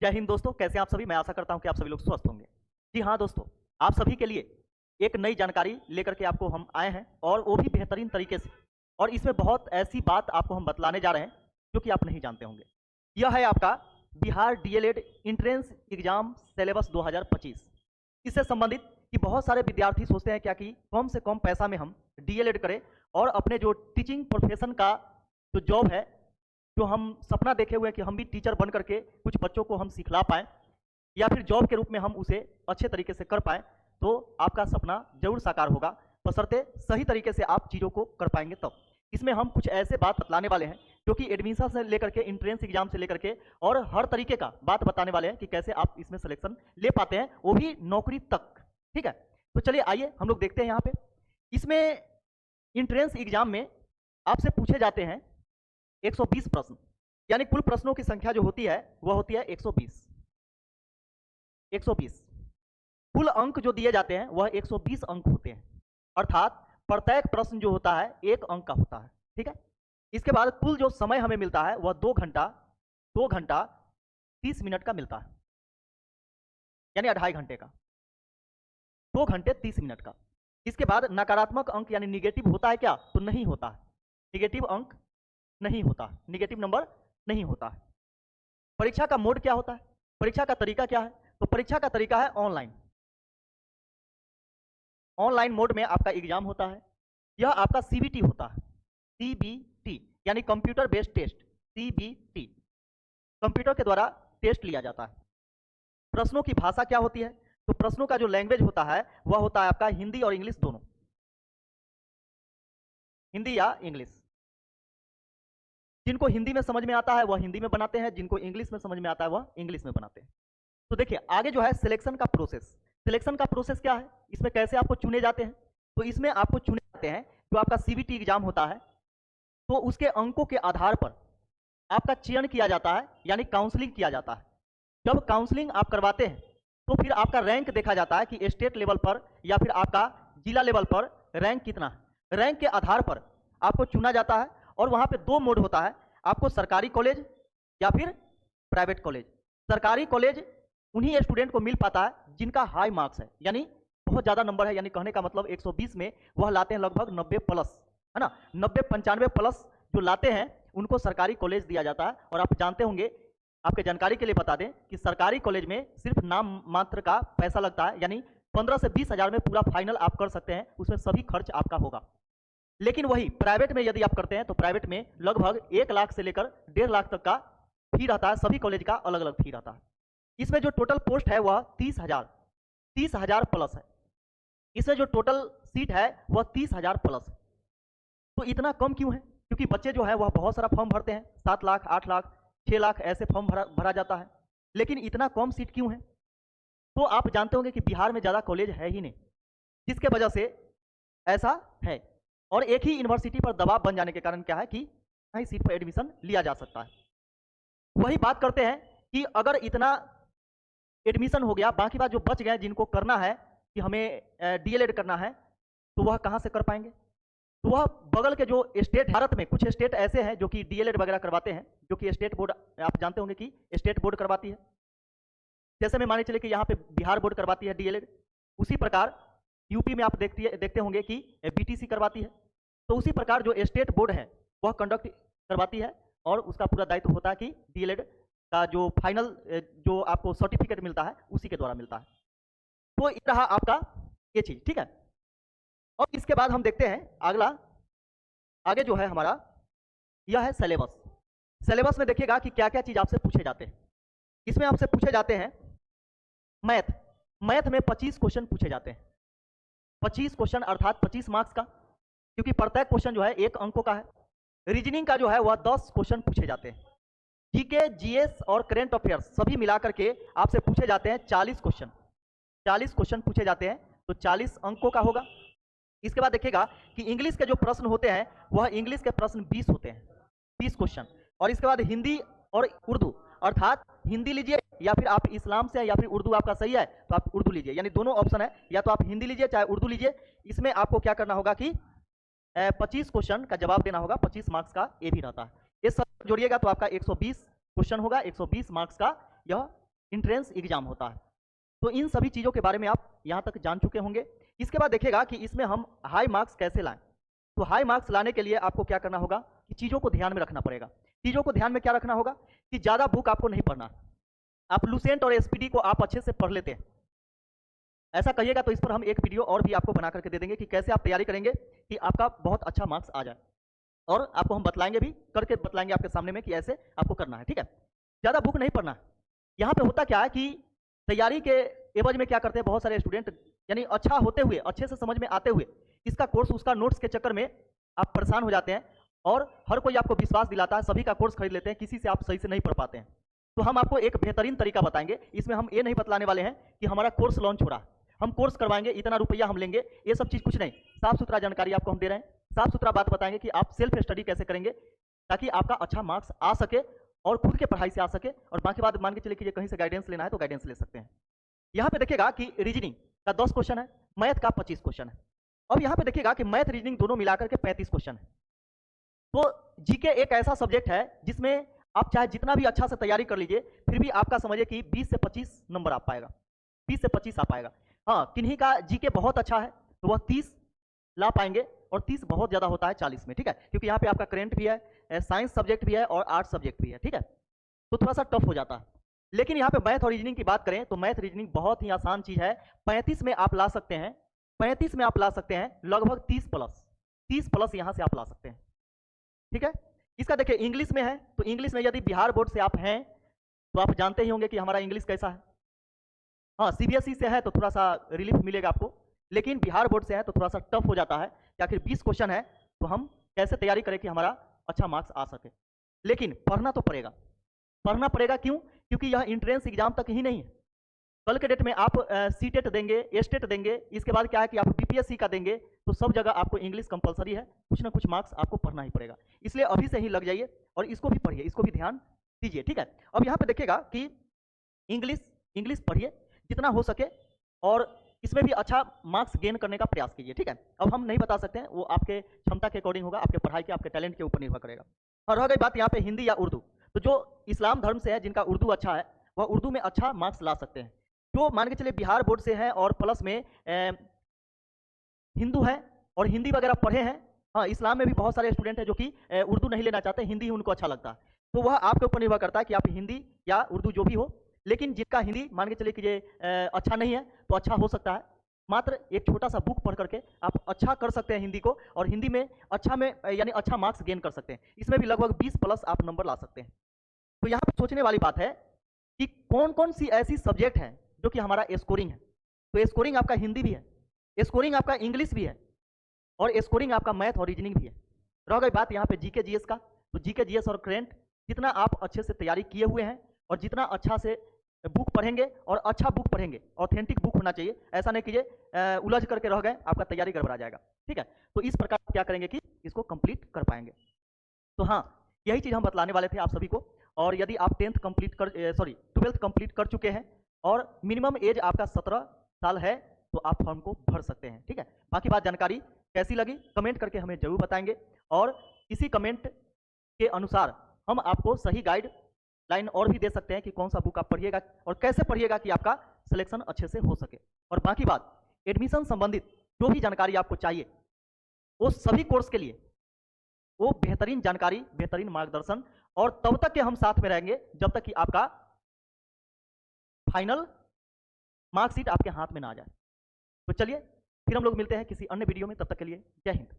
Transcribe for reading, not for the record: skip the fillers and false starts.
जय हिंद दोस्तों, कैसे हैं आप सभी। मैं आशा करता हूं कि आप सभी लोग स्वस्थ होंगे। जी हाँ दोस्तों, आप सभी के लिए एक नई जानकारी लेकर के आपको हम आए हैं और वो भी बेहतरीन तरीके से। और इसमें बहुत ऐसी बात आपको हम बतलाने जा रहे हैं जो कि आप नहीं जानते होंगे। यह है आपका Bihar DElEd entrance exam syllabus 2025। इससे संबंधित कि बहुत सारे विद्यार्थी सोचते हैं क्या कि कम से कम पैसा में हम डीएलएड करें और अपने जो टीचिंग प्रोफेशन का जो जॉब है, जो हम सपना देखे हुए हैं कि हम भी टीचर बन करके कुछ बच्चों को हम सिखला पाएँ या फिर जॉब के रूप में हम उसे अच्छे तरीके से कर पाएँ, तो आपका सपना जरूर साकार होगा, बशर्ते सही तरीके से आप चीज़ों को कर पाएंगे तब। इसमें हम कुछ ऐसे बात बतलाने वाले हैं जो कि एडमिशन से लेकर के इंट्रेंस एग्जाम से लेकर के और हर तरीके का बात बताने वाले हैं कि कैसे आप इसमें सिलेक्शन ले पाते हैं, वो भी नौकरी तक। ठीक है, तो चलिए आइए हम लोग देखते हैं। यहाँ पे इसमें इंट्रेंस एग्जाम में आपसे पूछे जाते हैं 120 प्रश्न, यानी कुल प्रश्नों की संख्या जो होती है वह होती है 120। 120 कुल अंक जो दिए जाते हैं वह 120 अंक होते हैं, अर्थात प्रत्येक प्रश्न जो होता है 1 अंक का होता है। ठीक है, इसके बाद कुल जो समय हमें मिलता है वह 2 घंटा 30 मिनट का मिलता है, यानी 2.5 घंटे का, 2 घंटे 30 मिनट का। इसके बाद नकारात्मक अंक यानी निगेटिव होता है क्या? तो नहीं होता है, निगेटिव अंक नहीं होता है, निगेटिव नंबर नहीं होता है। परीक्षा का मोड क्या होता है, परीक्षा का तरीका क्या है? तो परीक्षा का तरीका है ऑनलाइन। ऑनलाइन मोड में आपका एग्जाम होता है। यह आपका सीबीटी होता है, सीबीटी यानी computer based test. CBT computer के द्वारा टेस्ट लिया जाता है। प्रश्नों की भाषा क्या होती है? तो प्रश्नों का जो लैंग्वेज होता है वह होता है आपका हिंदी और इंग्लिश दोनों, हिंदी या इंग्लिश। जिनको हिंदी में समझ में आता है वह हिंदी में बनाते हैं, जिनको इंग्लिश में समझ में आता है वह इंग्लिश में बनाते हैं। तो देखिए आगे जो है सिलेक्शन का प्रोसेस। सिलेक्शन का प्रोसेस क्या है, इसमें कैसे आपको चुने जाते हैं? तो इसमें आपको चुने जाते हैं, जो आपका सीबीटी एग्जाम होता है तो उसके अंकों के आधार पर आपका चयन किया जाता है, यानी काउंसलिंग किया जाता है। जब काउंसलिंग आप करवाते हैं तो फिर आपका रैंक देखा जाता है कि स्टेट लेवल पर या फिर आपका जिला लेवल पर रैंक कितना है। रैंक के आधार पर आपको चुना जाता है और वहाँ पे 2 मोड होता है, आपको सरकारी कॉलेज या फिर प्राइवेट कॉलेज। सरकारी कॉलेज उन्हीं स्टूडेंट को मिल पाता है जिनका हाई मार्क्स है, यानी बहुत ज़्यादा नंबर है, यानी कहने का मतलब 120 में वह लाते हैं लगभग 90 प्लस, है ना। 90-95 प्लस जो लाते हैं उनको सरकारी कॉलेज दिया जाता है। और आप जानते होंगे, आपके जानकारी के लिए बता दें कि सरकारी कॉलेज में सिर्फ नाम मात्र का पैसा लगता है, यानी 15 से 20 हज़ार में पूरा फाइनल आप कर सकते हैं, उसमें सभी खर्च आपका होगा। लेकिन वही प्राइवेट में यदि आप करते हैं तो प्राइवेट में लगभग 1 लाख से लेकर 1.5 लाख तक का फी रहता है, सभी कॉलेज का अलग अलग फी रहता है। इसमें जो टोटल पोस्ट है वह 30,000 प्लस है। इसमें जो टोटल सीट है वह 30,000 प्लस है। तो इतना कम क्यों है? क्योंकि बच्चे जो है वह बहुत सारा फॉर्म भरते हैं, 7 लाख 8 लाख 6 लाख ऐसे फॉर्म भरा जाता है, लेकिन इतना कम सीट क्यों है? तो आप जानते होंगे कि बिहार में ज़्यादा कॉलेज है ही नहीं, जिसके वजह से ऐसा है। और एक ही यूनिवर्सिटी पर दबाव बन जाने के कारण क्या है कि कहीं सीट पर एडमिशन लिया जा सकता है। वही बात करते हैं कि अगर इतना एडमिशन हो गया, बाकी बात जो बच गए जिनको करना है कि हमें डीएलएड करना है, तो वह कहाँ से कर पाएंगे? तो वह बगल के जो स्टेट, भारत में कुछ स्टेट ऐसे हैं जो कि डीएलएड वगैरह करवाते हैं, जो कि स्टेट बोर्ड, आप जानते होंगे कि स्टेट बोर्ड करवाती है। जैसे मैं माने चले कि यहाँ पे बिहार बोर्ड करवाती है डीएलएड, उसी प्रकार यूपी में आप देखते होंगे कि बीटीसी करवाती है। तो उसी प्रकार जो स्टेट बोर्ड है वह कंडक्ट करवाती है और उसका पूरा दायित्व होता है कि डीएलएड का जो फाइनल जो आपको सर्टिफिकेट मिलता है उसी के द्वारा मिलता है। तो ये रहा आपका ये चीज़, ठीक है। और इसके बाद हम देखते हैं अगला, आगे जो है हमारा यह है सिलेबस। सिलेबस में देखिएगा कि क्या क्या चीज़ आपसे पूछे जाते हैं। इसमें आपसे पूछे जाते हैं मैथ में 25 क्वेश्चन पूछे जाते हैं। 25 क्वेश्चन अर्थात 25 मार्क्स का, क्योंकि प्रत्येक क्वेश्चन जो है 1 अंकों का है। रीजनिंग का जो है वह 10 क्वेश्चन पूछे जाते हैं। जीके, जीएस और करंट अफेयर्स सभी मिलाकर के आपसे पूछे जाते हैं 40 क्वेश्चन। 40 क्वेश्चन पूछे जाते हैं, तो 40 अंकों का होगा। इसके बाद देखिएगा कि इंग्लिश के जो प्रश्न होते हैं वह इंग्लिश के प्रश्न 20 होते हैं, 20 क्वेश्चन। और इसके बाद हिंदी और उर्दू, अर्थात हिंदी लीजिए या फिर आप इस्लाम से है या फिर उर्दू आपका सही है तो आप उर्दू लीजिए, यानी दोनों ऑप्शन है, या तो आप हिंदी लीजिए चाहे उर्दू लीजिए। इसमें आपको क्या करना होगा कि 25 क्वेश्चन का जवाब देना होगा, 25 मार्क्स का ये भी रहता है। ये सब जोड़िएगा तो आपका 120 क्वेश्चन होगा, 120 मार्क्स का यह इंट्रेंस एग्जाम होता है। तो इन सभी चीज़ों के बारे में आप यहाँ तक जान चुके होंगे। इसके बाद देखिएगा कि इसमें हम हाई मार्क्स कैसे लाएं। तो हाई मार्क्स लाने के लिए आपको क्या करना होगा कि चीज़ों को ध्यान में रखना पड़ेगा। चीज़ों को ध्यान में क्या रखना होगा कि ज़्यादा बुक आपको नहीं पढ़ना। आप लुसेंट और एसपीडी को आप अच्छे से पढ़ लेते हैं, ऐसा कहिएगा तो इस पर हम एक वीडियो और भी आपको बना करके दे देंगे कि कैसे आप तैयारी करेंगे कि आपका बहुत अच्छा मार्क्स आ जाए, और आपको हम बतलाएंगे भी, करके बतलाएंगे आपके सामने में कि ऐसे आपको करना है। ठीक है, ज़्यादा बुक नहीं पढ़ना। यहाँ पे होता क्या है कि तैयारी के एवज में क्या करते हैं बहुत सारे स्टूडेंट, यानी अच्छा होते हुए, अच्छे से समझ में आते हुए, इसका कोर्स उसका नोट्स के चक्कर में आप परेशान हो जाते हैं, और हर कोई आपको विश्वास दिलाता है, सभी का कोर्स खरीद लेते हैं, किसी से आप सही से नहीं पढ़ पाते हैं। तो हम आपको एक बेहतरीन तरीका बताएंगे। इसमें हम ये नहीं बतलाने वाले हैं कि हमारा कोर्स लॉन्च हो रहा है, हम कोर्स करवाएंगे, इतना रुपया हम लेंगे, ये सब चीज़ कुछ नहीं। साफ सुथरा जानकारी आपको हम दे रहे हैं, साफ सुथरा बात बताएंगे कि आप सेल्फ स्टडी कैसे करेंगे ताकि आपका अच्छा मार्क्स आ सके और खुद के पढ़ाई से आ सके, और बाकी बात मान के चलिए कि कहीं से गाइडेंस लेना है तो गाइडेंस ले सकते हैं। यहाँ पे देखिएगा कि रीजनिंग का 10 क्वेश्चन है, मैथ का 25 क्वेश्चन है। अब यहाँ पे देखिएगा कि मैथ रीजनिंग दोनों मिलाकर के 35 क्वेश्चन है। तो जीके एक ऐसा सब्जेक्ट है जिसमें आप चाहे जितना भी अच्छा से तैयारी कर लीजिए, फिर भी आपका समझिए कि 20 से 25 नंबर आ पाएगा, 20 से 25 आ पाएगा। हाँ, किन्हीं का जीके बहुत अच्छा है तो वह 30 ला पाएंगे, और 30 बहुत ज़्यादा होता है 40 में। ठीक है, क्योंकि यहाँ पे आपका करेंट भी है, साइंस सब्जेक्ट भी है और आर्ट्स सब्जेक्ट भी है। ठीक है, तो थोड़ा सा टफ हो जाता है। लेकिन यहाँ पे मैथ और रीजनिंग की बात करें तो मैथ रीजनिंग बहुत ही आसान चीज़ है, 35 में आप ला सकते हैं, 35 में आप ला सकते हैं, लगभग 30 प्लस यहाँ से आप ला सकते हैं। ठीक है, इसका देखिए इंग्लिश में है, तो इंग्लिश में यदि बिहार बोर्ड से आप हैं तो आप जानते ही होंगे कि हमारा इंग्लिश कैसा है। हाँ, सीबीएसई से है तो थोड़ा सा रिलीफ मिलेगा आपको, लेकिन बिहार बोर्ड से है तो थोड़ा सा टफ हो जाता है कि आखिर 20 क्वेश्चन है तो हम कैसे तैयारी करें कि हमारा अच्छा मार्क्स आ सके। लेकिन पढ़ना तो पड़ेगा, पढ़ना पड़ेगा। क्यों? क्योंकि यह इंट्रेंस एग्जाम तक ही नहीं है, कल के डेट में आप सीटेट देंगे, एस्टेट देंगे, इसके बाद क्या है कि आप बीपीएससी का देंगे, तो सब जगह आपको इंग्लिश कंपलसरी है, कुछ ना कुछ मार्क्स आपको पढ़ना ही पड़ेगा। इसलिए अभी से ही लग जाइए और इसको भी पढ़िए, इसको भी ध्यान दीजिए। ठीक है, अब यहाँ पे देखिएगा कि इंग्लिश पढ़िए जितना हो सके, और इसमें भी अच्छा मार्क्स गेन करने का प्रयास कीजिए। ठीक है, अब हम नहीं बता सकते हैं, वो आपके क्षमता के अकॉर्डिंग होगा, आपके पढ़ाई के, आपके टैलेंट के ऊपर निर्भर करेगा। और रह गई बात यहाँ पे हिंदी या उर्दू, तो जो इस्लाम धर्म से है, जिनका उर्दू अच्छा है, वह उर्दू में अच्छा मार्क्स ला सकते हैं। जो मान के चलिए बिहार बोर्ड से है और प्लस में हिंदू है और हिंदी वगैरह पढ़े हैं, हाँ, इस्लाम में भी बहुत सारे स्टूडेंट हैं जो कि उर्दू नहीं लेना चाहते, हिंदी ही उनको अच्छा लगता है, तो वह आपके ऊपर निर्भर करता है कि आप हिंदी या उर्दू जो भी हो। लेकिन जिनका हिंदी मान के चलिए कि ये अच्छा नहीं है तो अच्छा हो सकता है, मात्र एक छोटा सा बुक पढ़ करके आप अच्छा कर सकते हैं हिंदी को, और हिंदी में यानी अच्छा मार्क्स गेन कर सकते हैं। इसमें भी लगभग 20 प्लस आप नंबर ला सकते हैं। तो यहाँ पर सोचने वाली बात है कि कौन कौन सी ऐसी सब्जेक्ट हैं जो कि हमारा स्कोरिंग है। तो स्कोरिंग आपका हिंदी भी है, स्कोरिंग आपका इंग्लिश भी है, और स्कोरिंग आपका मैथ और रीजनिंग भी है। रह गई बात यहाँ पे जीके जीएस का, तो जीके जीएस और करेंट जितना आप अच्छे से तैयारी किए हुए हैं और जितना अच्छा से बुक पढ़ेंगे, और अच्छा बुक पढ़ेंगे, ऑथेंटिक बुक होना चाहिए, ऐसा नहीं कीजिए उलझ करके रह गए, आपका तैयारी गड़बड़ा जाएगा। ठीक है, तो इस प्रकार क्या करेंगे कि इसको कंप्लीट कर पाएंगे। तो हाँ, यही चीज़ हम बतलाने वाले थे आप सभी को। और यदि आप 12th कंप्लीट कर चुके हैं और मिनिमम एज आपका 17 साल है तो आप फॉर्म को भर सकते हैं। ठीक है, बाकी बात जानकारी कैसी लगी कमेंट करके हमें जरूर बताएंगे, और इसी कमेंट के अनुसार हम आपको सही गाइडलाइन और भी दे सकते हैं कि कौन सा बुक आप पढ़िएगा और कैसे पढ़िएगा कि आपका सिलेक्शन अच्छे से हो सके। और बाकी बात एडमिशन संबंधित जो भी जानकारी आपको चाहिए, वो सभी कोर्स के लिए वो बेहतरीन जानकारी, बेहतरीन मार्गदर्शन, और तब तक के हम साथ में रहेंगे जब तक कि आपका फाइनल मार्कशीट आपके हाथ में ना आ जाए। तो चलिए फिर हम लोग मिलते हैं किसी अन्य वीडियो में, तब तक के लिए जय हिंद।